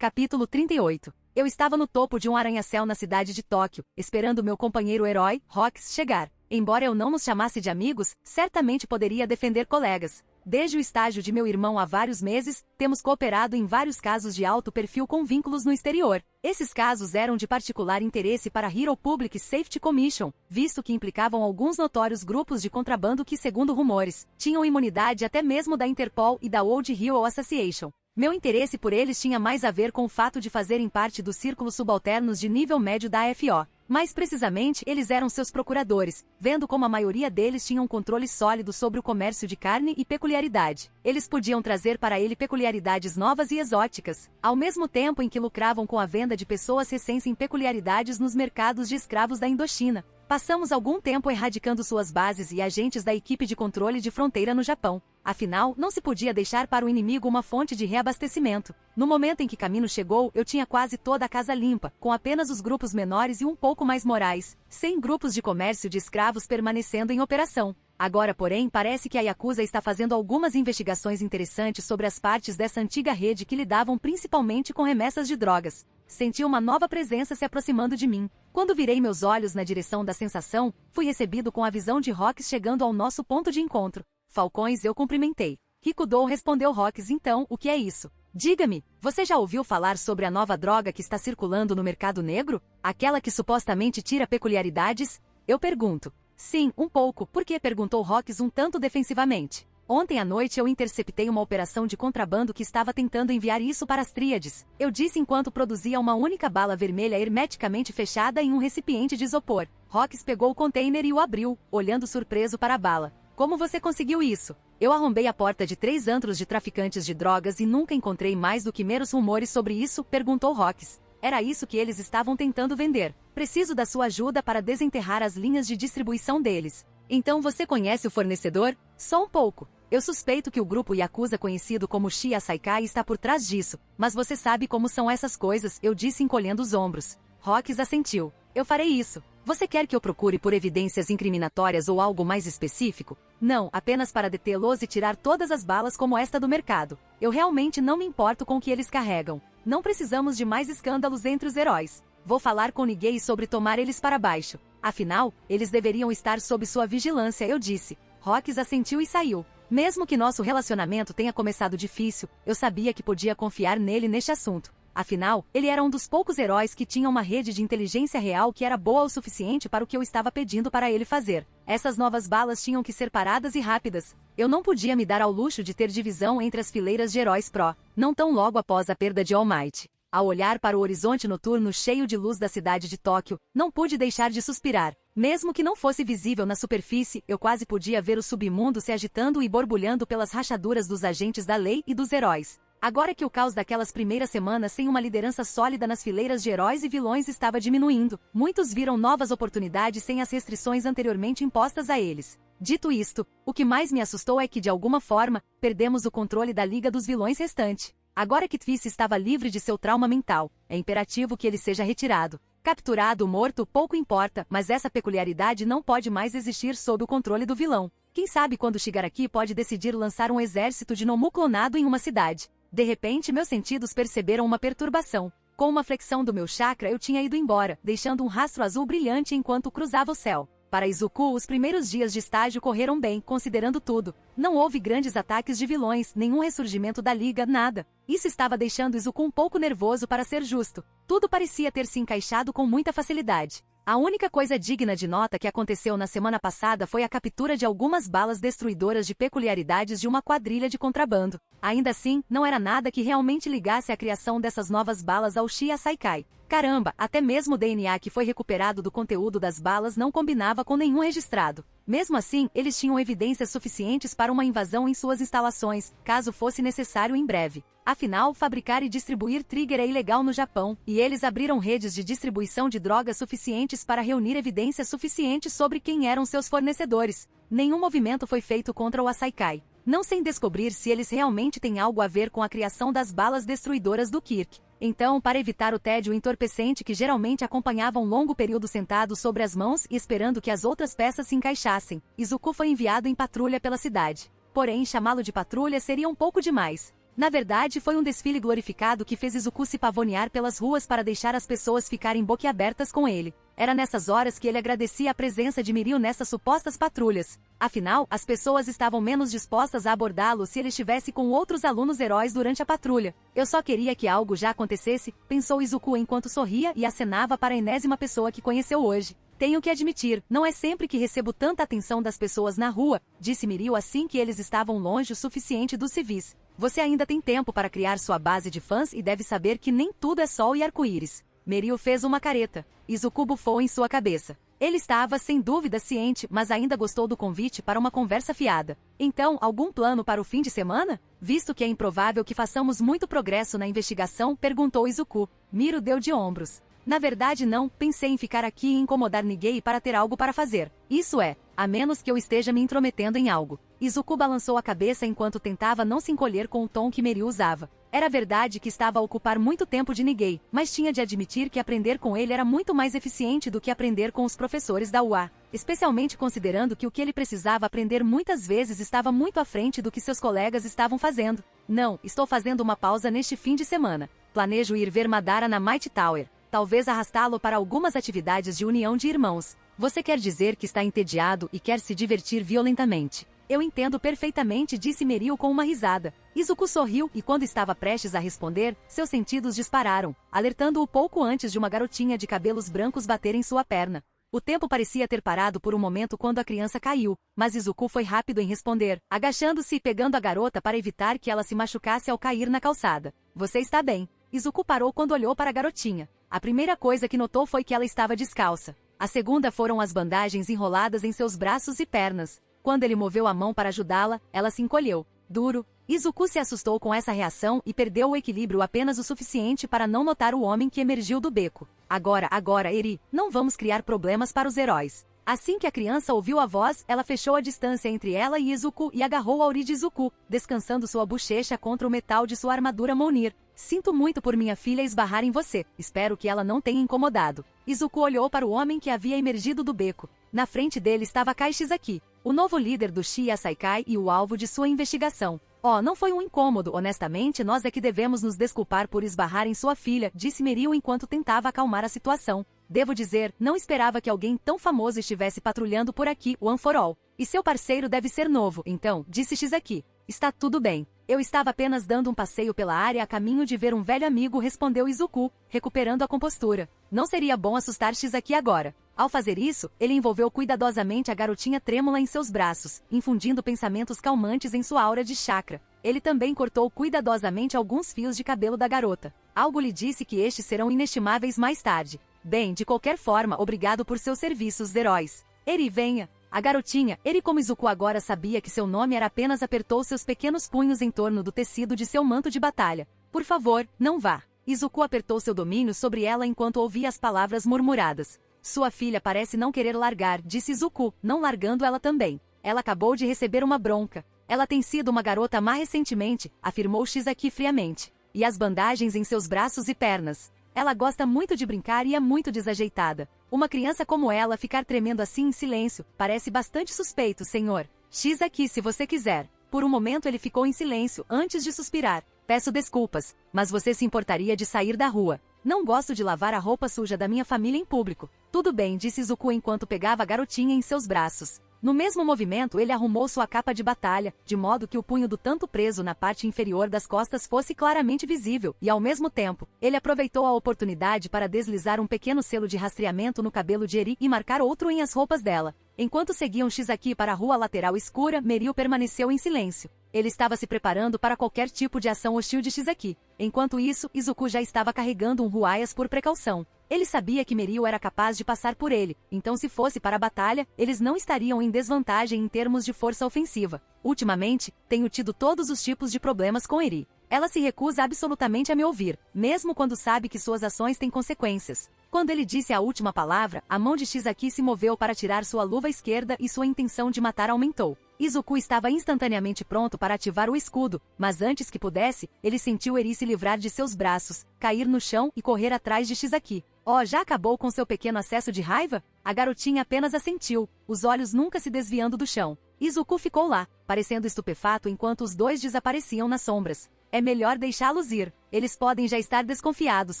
Capítulo 38. Eu estava no topo de um arranha-céu na cidade de Tóquio, esperando meu companheiro herói, Rox, chegar. Embora eu não nos chamasse de amigos, certamente poderia defender colegas. Desde o estágio de meu irmão há vários meses, temos cooperado em vários casos de alto perfil com vínculos no exterior. Esses casos eram de particular interesse para a Hero Public Safety Commission, visto que implicavam alguns notórios grupos de contrabando que, segundo rumores, tinham imunidade até mesmo da Interpol e da World Hero Association. Meu interesse por eles tinha mais a ver com o fato de fazerem parte dos círculos subalternos de nível médio da AFO. Mais precisamente, eles eram seus procuradores, vendo como a maioria deles tinham um controle sólido sobre o comércio de carne e peculiaridade. Eles podiam trazer para ele peculiaridades novas e exóticas, ao mesmo tempo em que lucravam com a venda de pessoas recém sem peculiaridades nos mercados de escravos da Indochina. Passamos algum tempo erradicando suas bases e agentes da equipe de controle de fronteira no Japão. Afinal, não se podia deixar para o inimigo uma fonte de reabastecimento. No momento em que Camino chegou, eu tinha quase toda a casa limpa, com apenas os grupos menores e um pouco mais morais, 100 grupos de comércio de escravos permanecendo em operação. Agora, porém, parece que a Yakuza está fazendo algumas investigações interessantes sobre as partes dessa antiga rede que lidavam principalmente com remessas de drogas. Senti uma nova presença se aproximando de mim. Quando virei meus olhos na direção da sensação, fui recebido com a visão de Rox chegando ao nosso ponto de encontro. Falcões, eu cumprimentei. Rikudo, respondeu Rox, então, o que é isso? Diga-me, você já ouviu falar sobre a nova droga que está circulando no mercado negro? Aquela que supostamente tira peculiaridades? Eu pergunto. Sim, um pouco. Por que? Perguntou Rox um tanto defensivamente. Ontem à noite eu interceptei uma operação de contrabando que estava tentando enviar isso para as Tríades. Eu disse enquanto produzia uma única bala vermelha hermeticamente fechada em um recipiente de isopor. Rox pegou o container e o abriu, olhando surpreso para a bala. Como você conseguiu isso? Eu arrombei a porta de 3 antros de traficantes de drogas e nunca encontrei mais do que meros rumores sobre isso, perguntou Rox. Era isso que eles estavam tentando vender. Preciso da sua ajuda para desenterrar as linhas de distribuição deles. Então você conhece o fornecedor? Só um pouco. Eu suspeito que o grupo Yakuza conhecido como Shia Saikai está por trás disso, mas você sabe como são essas coisas, eu disse encolhendo os ombros. Rox assentiu. Eu farei isso. Você quer que eu procure por evidências incriminatórias ou algo mais específico? Não, apenas para detê-los e tirar todas as balas como esta do mercado. Eu realmente não me importo com o que eles carregam. Não precisamos de mais escândalos entre os heróis. Vou falar com Nigei sobre tomar eles para baixo. Afinal, eles deveriam estar sob sua vigilância, eu disse. Rox assentiu e saiu. Mesmo que nosso relacionamento tenha começado difícil, eu sabia que podia confiar nele neste assunto. Afinal, ele era um dos poucos heróis que tinha uma rede de inteligência real que era boa o suficiente para o que eu estava pedindo para ele fazer. Essas novas balas tinham que ser paradas e rápidas. Eu não podia me dar ao luxo de ter divisão entre as fileiras de heróis pró, não tão logo após a perda de All Might. Ao olhar para o horizonte noturno cheio de luz da cidade de Tóquio, não pude deixar de suspirar. Mesmo que não fosse visível na superfície, eu quase podia ver o submundo se agitando e borbulhando pelas rachaduras dos agentes da lei e dos heróis. Agora que o caos daquelas primeiras semanas sem uma liderança sólida nas fileiras de heróis e vilões estava diminuindo, muitos viram novas oportunidades sem as restrições anteriormente impostas a eles. Dito isto, o que mais me assustou é que, de alguma forma, perdemos o controle da Liga dos Vilões restante. Agora que Twice estava livre de seu trauma mental, é imperativo que ele seja retirado. Capturado ou morto, pouco importa, mas essa peculiaridade não pode mais existir sob o controle do vilão. Quem sabe quando Shigaraki pode decidir lançar um exército de Nomu clonado em uma cidade. De repente meus sentidos perceberam uma perturbação. Com uma flexão do meu chakra eu tinha ido embora, deixando um rastro azul brilhante enquanto cruzava o céu. Para Izuku, os primeiros dias de estágio correram bem, considerando tudo. Não houve grandes ataques de vilões, nenhum ressurgimento da liga, nada. Isso estava deixando Izuku um pouco nervoso para ser justo. Tudo parecia ter se encaixado com muita facilidade. A única coisa digna de nota que aconteceu na semana passada foi a captura de algumas balas destruidoras de peculiaridades de uma quadrilha de contrabando. Ainda assim, não era nada que realmente ligasse a criação dessas novas balas ao Shia Saikai. Caramba, até mesmo o DNA que foi recuperado do conteúdo das balas não combinava com nenhum registrado. Mesmo assim, eles tinham evidências suficientes para uma invasão em suas instalações, caso fosse necessário em breve. Afinal, fabricar e distribuir trigger é ilegal no Japão, e eles abriram redes de distribuição de drogas suficientes para reunir evidências suficientes sobre quem eram seus fornecedores. Nenhum movimento foi feito contra o Asaikai. Não sem descobrir se eles realmente têm algo a ver com a criação das balas destruidoras do Kirk. Então, para evitar o tédio entorpecente que geralmente acompanhava um longo período sentado sobre as mãos e esperando que as outras peças se encaixassem, Izuku foi enviado em patrulha pela cidade. Porém, chamá-lo de patrulha seria um pouco demais. Na verdade, foi um desfile glorificado que fez Izuku se pavonear pelas ruas para deixar as pessoas ficarem boquiabertas com ele. Era nessas horas que ele agradecia a presença de Mirio nessas supostas patrulhas. Afinal, as pessoas estavam menos dispostas a abordá-lo se ele estivesse com outros alunos heróis durante a patrulha. Eu só queria que algo já acontecesse, pensou Izuku enquanto sorria e acenava para a enésima pessoa que conheceu hoje. Tenho que admitir, não é sempre que recebo tanta atenção das pessoas na rua, disse Mirio assim que eles estavam longe o suficiente dos civis. Você ainda tem tempo para criar sua base de fãs e deve saber que nem tudo é sol e arco-íris. Mirio fez uma careta. Izuku bufou em sua cabeça. Ele estava, sem dúvida, ciente, mas ainda gostou do convite para uma conversa fiada. Então, algum plano para o fim de semana? Visto que é improvável que façamos muito progresso na investigação, perguntou Izuku. Miro deu de ombros. Na verdade não, pensei em ficar aqui e incomodar Nigei para ter algo para fazer. Isso é, a menos que eu esteja me intrometendo em algo. Izuku balançou a cabeça enquanto tentava não se encolher com o tom que Mirio usava. Era verdade que estava a ocupar muito tempo de Nigei, mas tinha de admitir que aprender com ele era muito mais eficiente do que aprender com os professores da UA. Especialmente considerando que o que ele precisava aprender muitas vezes estava muito à frente do que seus colegas estavam fazendo. Não, estou fazendo uma pausa neste fim de semana. Planejo ir ver Madara na Might Tower. Talvez arrastá-lo para algumas atividades de união de irmãos. Você quer dizer que está entediado e quer se divertir violentamente. Eu entendo perfeitamente, disse Mirio com uma risada. Izuku sorriu e quando estava prestes a responder, seus sentidos dispararam, alertando-o pouco antes de uma garotinha de cabelos brancos bater em sua perna. O tempo parecia ter parado por um momento quando a criança caiu, mas Izuku foi rápido em responder, agachando-se e pegando a garota para evitar que ela se machucasse ao cair na calçada. Você está bem. Izuku parou quando olhou para a garotinha. A primeira coisa que notou foi que ela estava descalça. A segunda foram as bandagens enroladas em seus braços e pernas. Quando ele moveu a mão para ajudá-la, ela se encolheu. Duro. Izuku se assustou com essa reação e perdeu o equilíbrio apenas o suficiente para não notar o homem que emergiu do beco. Agora, Eri, não vamos criar problemas para os heróis. Assim que a criança ouviu a voz, ela fechou a distância entre ela e Izuku e agarrou a ori de Izuku, descansando sua bochecha contra o metal de sua armadura Mounir. Sinto muito por minha filha esbarrar em você. Espero que ela não tenha incomodado. Izuku olhou para o homem que havia emergido do beco. Na frente dele estava Kai Shizaki, o novo líder do Shiya Saikai e o alvo de sua investigação. Oh, não foi um incômodo, honestamente nós é que devemos nos desculpar por esbarrar em sua filha, disse Mirio enquanto tentava acalmar a situação. Devo dizer, não esperava que alguém tão famoso estivesse patrulhando por aqui, One for All. E seu parceiro deve ser novo, então, disse Shizaki. Está tudo bem. Eu estava apenas dando um passeio pela área a caminho de ver um velho amigo, respondeu Izuku, recuperando a compostura. Não seria bom assustar Shizaki agora. Ao fazer isso, ele envolveu cuidadosamente a garotinha trêmula em seus braços, infundindo pensamentos calmantes em sua aura de chakra. Ele também cortou cuidadosamente alguns fios de cabelo da garota. Algo lhe disse que estes serão inestimáveis mais tarde. Bem, de qualquer forma, obrigado por seus serviços, heróis. Eri, venha. A garotinha, Eri como Izuku agora sabia que seu nome era apenas apertou seus pequenos punhos em torno do tecido de seu manto de batalha. Por favor, não vá. Izuku apertou seu domínio sobre ela enquanto ouvia as palavras murmuradas. Sua filha parece não querer largar, disse Izuku, não largando ela também. Ela acabou de receber uma bronca. Ela tem sido uma garota má recentemente, afirmou Shizaki friamente. E as bandagens em seus braços e pernas. Ela gosta muito de brincar e é muito desajeitada. Uma criança como ela ficar tremendo assim em silêncio, parece bastante suspeito, senhor. Shizaki, se você quiser. Por um momento ele ficou em silêncio, antes de suspirar. Peço desculpas, mas você se importaria de sair da rua. Não gosto de lavar a roupa suja da minha família em público. Tudo bem, disse Izuku enquanto pegava a garotinha em seus braços. No mesmo movimento ele arrumou sua capa de batalha, de modo que o punho do tanto preso na parte inferior das costas fosse claramente visível, e ao mesmo tempo, ele aproveitou a oportunidade para deslizar um pequeno selo de rastreamento no cabelo de Eri e marcar outro em as roupas dela. Enquanto seguiam Shizaki para a rua lateral escura, Mirio permaneceu em silêncio. Ele estava se preparando para qualquer tipo de ação hostil de Shizaki. Enquanto isso, Izuku já estava carregando um Ruaias por precaução. Ele sabia que Mirio era capaz de passar por ele, então se fosse para a batalha, eles não estariam em desvantagem em termos de força ofensiva. Ultimamente, tenho tido todos os tipos de problemas com Eri. Ela se recusa absolutamente a me ouvir, mesmo quando sabe que suas ações têm consequências. Quando ele disse a última palavra, a mão de Shizaki se moveu para tirar sua luva esquerda e sua intenção de matar aumentou. Izuku estava instantaneamente pronto para ativar o escudo, mas antes que pudesse, ele sentiu Eri se livrar de seus braços, cair no chão e correr atrás de Shizaki. Oh, já acabou com seu pequeno acesso de raiva? A garotinha apenas assentiu, os olhos nunca se desviando do chão. Izuku ficou lá, parecendo estupefato enquanto os dois desapareciam nas sombras. É melhor deixá-los ir. Eles podem já estar desconfiados,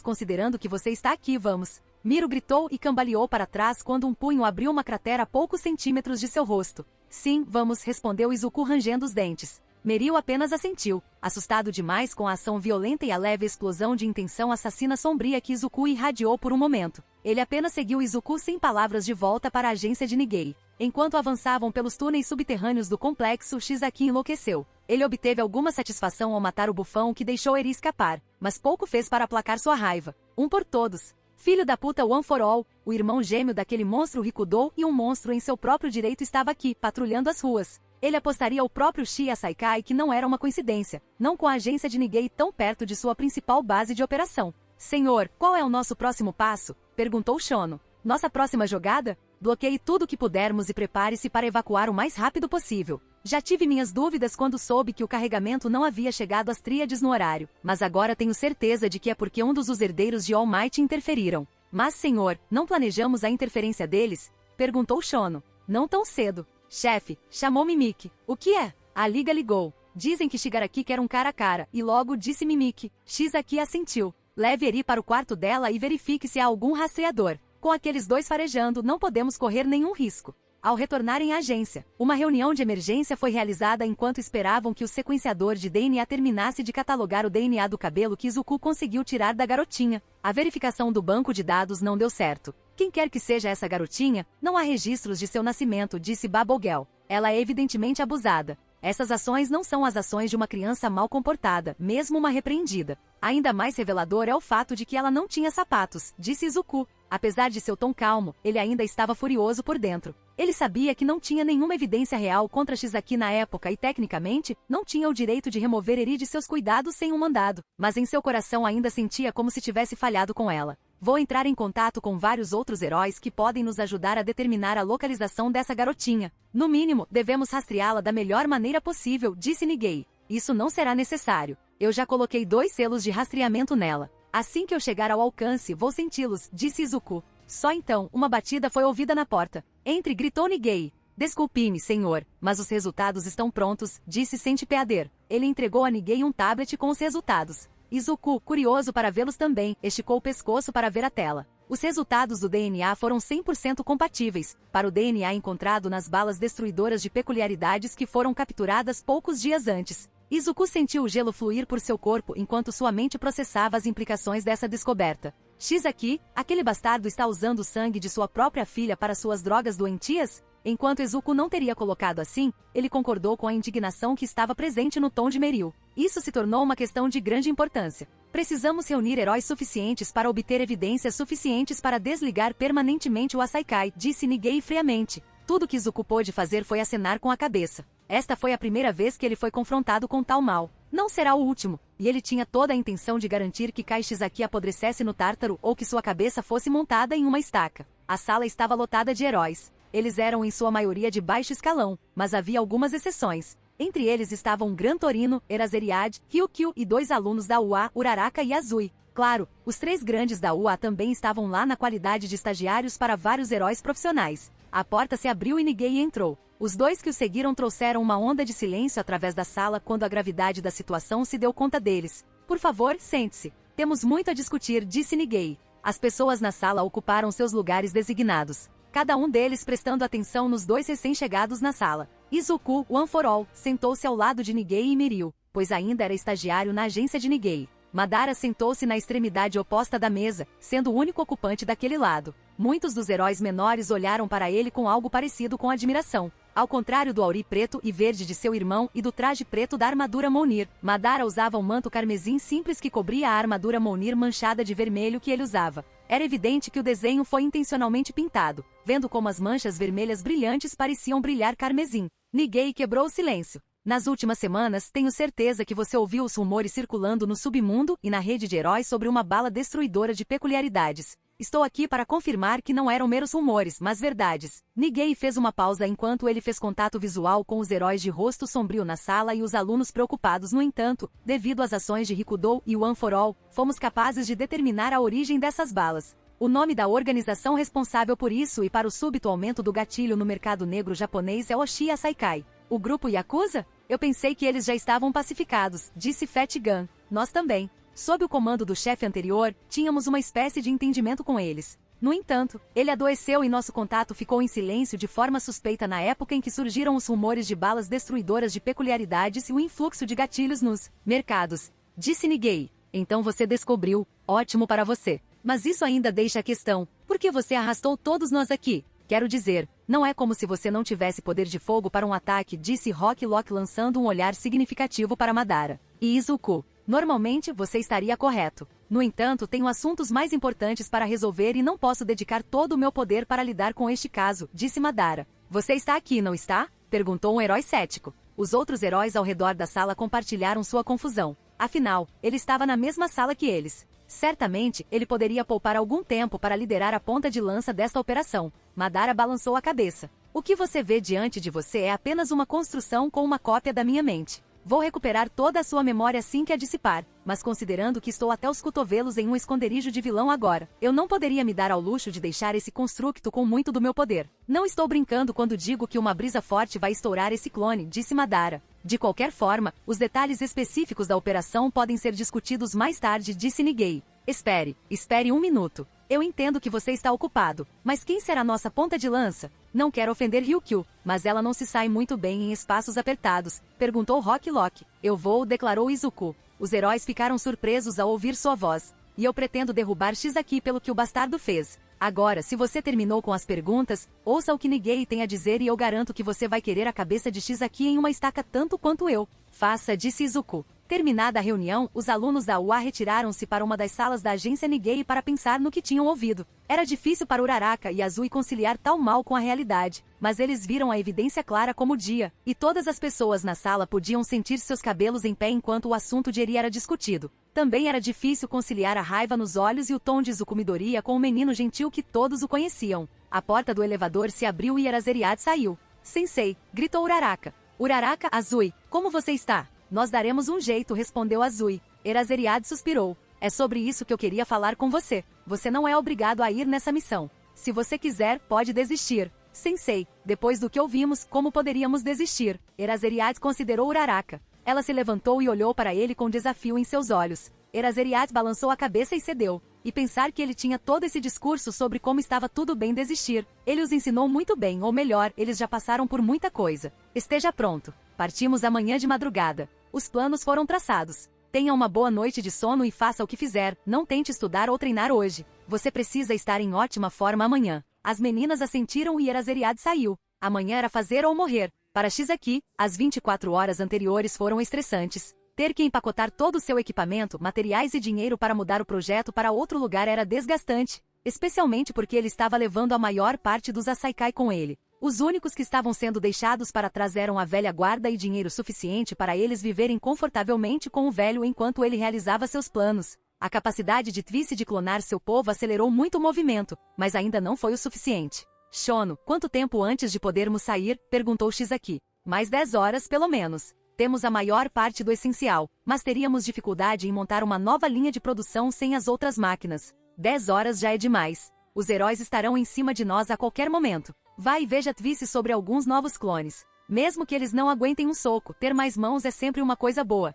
considerando que você está aqui, vamos. Miro gritou e cambaleou para trás quando um punho abriu uma cratera a poucos centímetros de seu rosto. Sim, vamos, respondeu Izuku rangendo os dentes. Meryl apenas assentiu, assustado demais com a ação violenta e a leve explosão de intenção assassina sombria que Izuku irradiou por um momento. Ele apenas seguiu Izuku sem palavras de volta para a agência de Nigei. Enquanto avançavam pelos túneis subterrâneos do complexo, Shizaki enlouqueceu. Ele obteve alguma satisfação ao matar o bufão que deixou Eri escapar, mas pouco fez para aplacar sua raiva. Um por todos. Filho da puta One for All, o irmão gêmeo daquele monstro Rikudou e um monstro em seu próprio direito estava aqui, patrulhando as ruas. Ele apostaria ao próprio Shia Saikai que não era uma coincidência, não com a agência de Nigei tão perto de sua principal base de operação. Senhor, qual é o nosso próximo passo? Perguntou Shono. Nossa próxima jogada? Bloqueie tudo o que pudermos e prepare-se para evacuar o mais rápido possível. Já tive minhas dúvidas quando soube que o carregamento não havia chegado às tríades no horário, mas agora tenho certeza de que é porque um dos herdeiros de All Might interferiram. Mas, senhor, não planejamos a interferência deles? Perguntou Shono. Não tão cedo. Chefe, chamou Mimiki. O que é? A liga ligou. Dizem que Shigaraki quer um cara a cara, e logo disse Mimiki. Shizaki assentiu. Leve Eri para o quarto dela e verifique se há algum rastreador. Com aqueles dois farejando, não podemos correr nenhum risco. Ao retornarem à agência, uma reunião de emergência foi realizada enquanto esperavam que o sequenciador de DNA terminasse de catalogar o DNA do cabelo que Izuku conseguiu tirar da garotinha. A verificação do banco de dados não deu certo. Quem quer que seja essa garotinha, não há registros de seu nascimento, disse Babogel. Ela é evidentemente abusada. Essas ações não são as ações de uma criança mal comportada, mesmo uma repreendida. Ainda mais revelador é o fato de que ela não tinha sapatos, disse Izuku. Apesar de seu tom calmo, ele ainda estava furioso por dentro. Ele sabia que não tinha nenhuma evidência real contra Shizaki na época e, tecnicamente, não tinha o direito de remover Eri de seus cuidados sem um mandado, mas em seu coração ainda sentia como se tivesse falhado com ela. Vou entrar em contato com vários outros heróis que podem nos ajudar a determinar a localização dessa garotinha. No mínimo, devemos rastreá-la da melhor maneira possível, disse Nigei. Isso não será necessário. Eu já coloquei 2 selos de rastreamento nela. Assim que eu chegar ao alcance, vou senti-los, disse Izuku. Só então, uma batida foi ouvida na porta. Entre, gritou Nigei. Desculpe-me, senhor, mas os resultados estão prontos, disse Sentipeader. Ele entregou a Nigei um tablet com os resultados. Izuku, curioso para vê-los também, esticou o pescoço para ver a tela. Os resultados do DNA foram 100% compatíveis, para o DNA encontrado nas balas destruidoras de peculiaridades que foram capturadas poucos dias antes. Izuku sentiu o gelo fluir por seu corpo enquanto sua mente processava as implicações dessa descoberta. Shizaki, aquele bastardo está usando o sangue de sua própria filha para suas drogas doentias? Enquanto Izuku não teria colocado assim, ele concordou com a indignação que estava presente no tom de Meryl. Isso se tornou uma questão de grande importância. Precisamos reunir heróis suficientes para obter evidências suficientes para desligar permanentemente o Asaikai, disse Nigei friamente. Tudo que Izuku pôde fazer foi acenar com a cabeça. Esta foi a primeira vez que ele foi confrontado com tal mal. Não será o último, e ele tinha toda a intenção de garantir que Kai Shizaki apodrecesse no Tártaro ou que sua cabeça fosse montada em uma estaca. A sala estava lotada de heróis. Eles eram em sua maioria de baixo escalão, mas havia algumas exceções. Entre eles estavam Gran Torino, Erazeriad, Ryukyu e 2 alunos da UA, Uraraka e Azui. Claro, os 3 grandes da UA também estavam lá na qualidade de estagiários para vários heróis profissionais. A porta se abriu e Nigei entrou. Os 2 que o seguiram trouxeram uma onda de silêncio através da sala quando a gravidade da situação se deu conta deles. Por favor, sente-se. Temos muito a discutir, disse Nigei. As pessoas na sala ocuparam seus lugares designados. Cada um deles prestando atenção nos 2 recém-chegados na sala. Izuku, One for All, sentou-se ao lado de Nigei e Meryl, pois ainda era estagiário na agência de Nigei. Madara sentou-se na extremidade oposta da mesa, sendo o único ocupante daquele lado. Muitos dos heróis menores olharam para ele com algo parecido com admiração. Ao contrário do auri preto e verde de seu irmão e do traje preto da armadura Mjolnir, Madara usava um manto carmesim simples que cobria a armadura Mjolnir manchada de vermelho que ele usava. Era evidente que o desenho foi intencionalmente pintado, vendo como as manchas vermelhas brilhantes pareciam brilhar carmesim. Nigei quebrou o silêncio. Nas últimas semanas, tenho certeza que você ouviu os rumores circulando no submundo e na rede de heróis sobre uma bala destruidora de peculiaridades. Estou aqui para confirmar que não eram meros rumores, mas verdades. Nigei fez uma pausa enquanto ele fez contato visual com os heróis de rosto sombrio na sala e os alunos preocupados. No entanto, devido às ações de Rikudou e One for All, fomos capazes de determinar a origem dessas balas. O nome da organização responsável por isso e para o súbito aumento do gatilho no mercado negro japonês é Oshia Saikai. O grupo Yakuza? Eu pensei que eles já estavam pacificados, disse Fat Gun. Nós também. Sob o comando do chefe anterior, tínhamos uma espécie de entendimento com eles. No entanto, ele adoeceu e nosso contato ficou em silêncio de forma suspeita na época em que surgiram os rumores de balas destruidoras de peculiaridades e o influxo de gatilhos nos mercados. Disse Nigei. Então você descobriu. Ótimo para você. Mas isso ainda deixa a questão. Por que você arrastou todos nós aqui? Quero dizer, não é como se você não tivesse poder de fogo para um ataque, disse Rock Lock lançando um olhar significativo para Madara. E Izuku. Normalmente você estaria correto. No entanto, tenho assuntos mais importantes para resolver e não posso dedicar todo o meu poder para lidar com este caso, disse Madara. Você está aqui, não está? Perguntou um herói cético. Os outros heróis ao redor da sala compartilharam sua confusão. Afinal, ele estava na mesma sala que eles. Certamente, ele poderia poupar algum tempo para liderar a ponta de lança desta operação. Madara balançou a cabeça. O que você vê diante de você é apenas uma construção com uma cópia da minha mente. Vou recuperar toda a sua memória assim que a dissipar, mas considerando que estou até os cotovelos em um esconderijo de vilão agora, eu não poderia me dar ao luxo de deixar esse construto com muito do meu poder. Não estou brincando quando digo que uma brisa forte vai estourar esse clone, disse Madara. De qualquer forma, os detalhes específicos da operação podem ser discutidos mais tarde, disse Nigei. Espere um minuto. Eu entendo que você está ocupado, mas quem será nossa ponta de lança? Não quero ofender Ryukyu, mas ela não se sai muito bem em espaços apertados, perguntou Rock Lock. Eu vou, declarou Izuku. Os heróis ficaram surpresos ao ouvir sua voz. E eu pretendo derrubar Shizaki pelo que o bastardo fez. Agora, se você terminou com as perguntas, ouça o que Nigei tem a dizer e eu garanto que você vai querer a cabeça de Shizaki em uma estaca tanto quanto eu. Faça, disse Izuku. Terminada a reunião, os alunos da UA retiraram-se para uma das salas da agência Nigei para pensar no que tinham ouvido. Era difícil para Uraraka e Azui conciliar tal mal com a realidade, mas eles viram a evidência clara como o dia, e todas as pessoas na sala podiam sentir seus cabelos em pé enquanto o assunto de Eri era discutido. Também era difícil conciliar a raiva nos olhos e o tom de Izuku Midoriya com o menino gentil que todos o conheciam. A porta do elevador se abriu e Erazeriad saiu. Sensei, gritou Uraraka. Uraraka, Azui, como você está? Nós daremos um jeito, respondeu Azui. Erazeriad suspirou. É sobre isso que eu queria falar com você. Você não é obrigado a ir nessa missão. Se você quiser, pode desistir. Sensei, depois do que ouvimos, como poderíamos desistir? Erazeriad considerou Uraraka. Ela se levantou e olhou para ele com desafio em seus olhos. Erazeriad balançou a cabeça e cedeu. E pensar que ele tinha todo esse discurso sobre como estava tudo bem desistir. Ele os ensinou muito bem, ou melhor, eles já passaram por muita coisa. Esteja pronto. Partimos amanhã de madrugada. Os planos foram traçados. Tenha uma boa noite de sono e faça o que fizer, não tente estudar ou treinar hoje. Você precisa estar em ótima forma amanhã. As meninas assentiram e Erazeriad saiu. Amanhã era fazer ou morrer. Para Shizaki, as 24 horas anteriores foram estressantes. Ter que empacotar todo o seu equipamento, materiais e dinheiro para mudar o projeto para outro lugar era desgastante. Especialmente porque ele estava levando a maior parte dos Asaikai com ele. Os únicos que estavam sendo deixados para trás eram a velha guarda e dinheiro suficiente para eles viverem confortavelmente com o velho enquanto ele realizava seus planos. A capacidade de Twice de clonar seu povo acelerou muito o movimento, mas ainda não foi o suficiente. Shono, quanto tempo antes de podermos sair? Perguntou Shizaki. Mais 10 horas, pelo menos. Temos a maior parte do essencial, mas teríamos dificuldade em montar uma nova linha de produção sem as outras máquinas. 10 horas já é demais. Os heróis estarão em cima de nós a qualquer momento. Vá e veja Twice sobre alguns novos clones. Mesmo que eles não aguentem um soco, ter mais mãos é sempre uma coisa boa.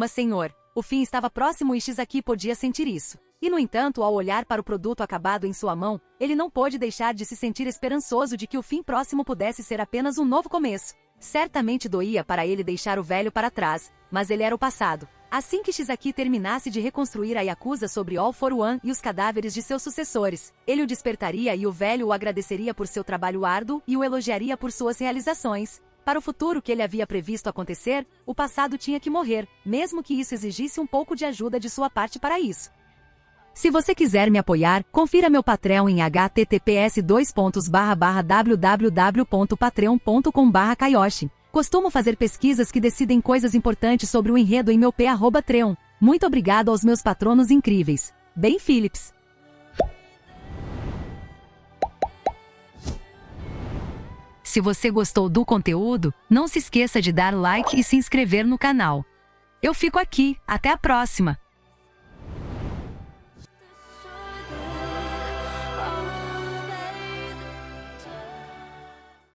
Senhor. O fim estava próximo e Shizaki podia sentir isso. E no entanto, ao olhar para o produto acabado em sua mão, ele não pôde deixar de se sentir esperançoso de que o fim próximo pudesse ser apenas um novo começo. Certamente doía para ele deixar o velho para trás, mas ele era o passado. Assim que Shizaki terminasse de reconstruir a Yakuza sobre All for One e os cadáveres de seus sucessores, ele o despertaria e o velho o agradeceria por seu trabalho árduo e o elogiaria por suas realizações. Para o futuro que ele havia previsto acontecer, o passado tinha que morrer, mesmo que isso exigisse um pouco de ajuda de sua parte para isso. Se você quiser me apoiar, confira meu Patreon em https://www.patreon.com/kaioshi. Costumo fazer pesquisas que decidem coisas importantes sobre o enredo em meu p@treon. Muito obrigado aos meus patronos incríveis. Ben Phillips. Se você gostou do conteúdo, não se esqueça de dar like e se inscrever no canal. Eu fico aqui, até a próxima!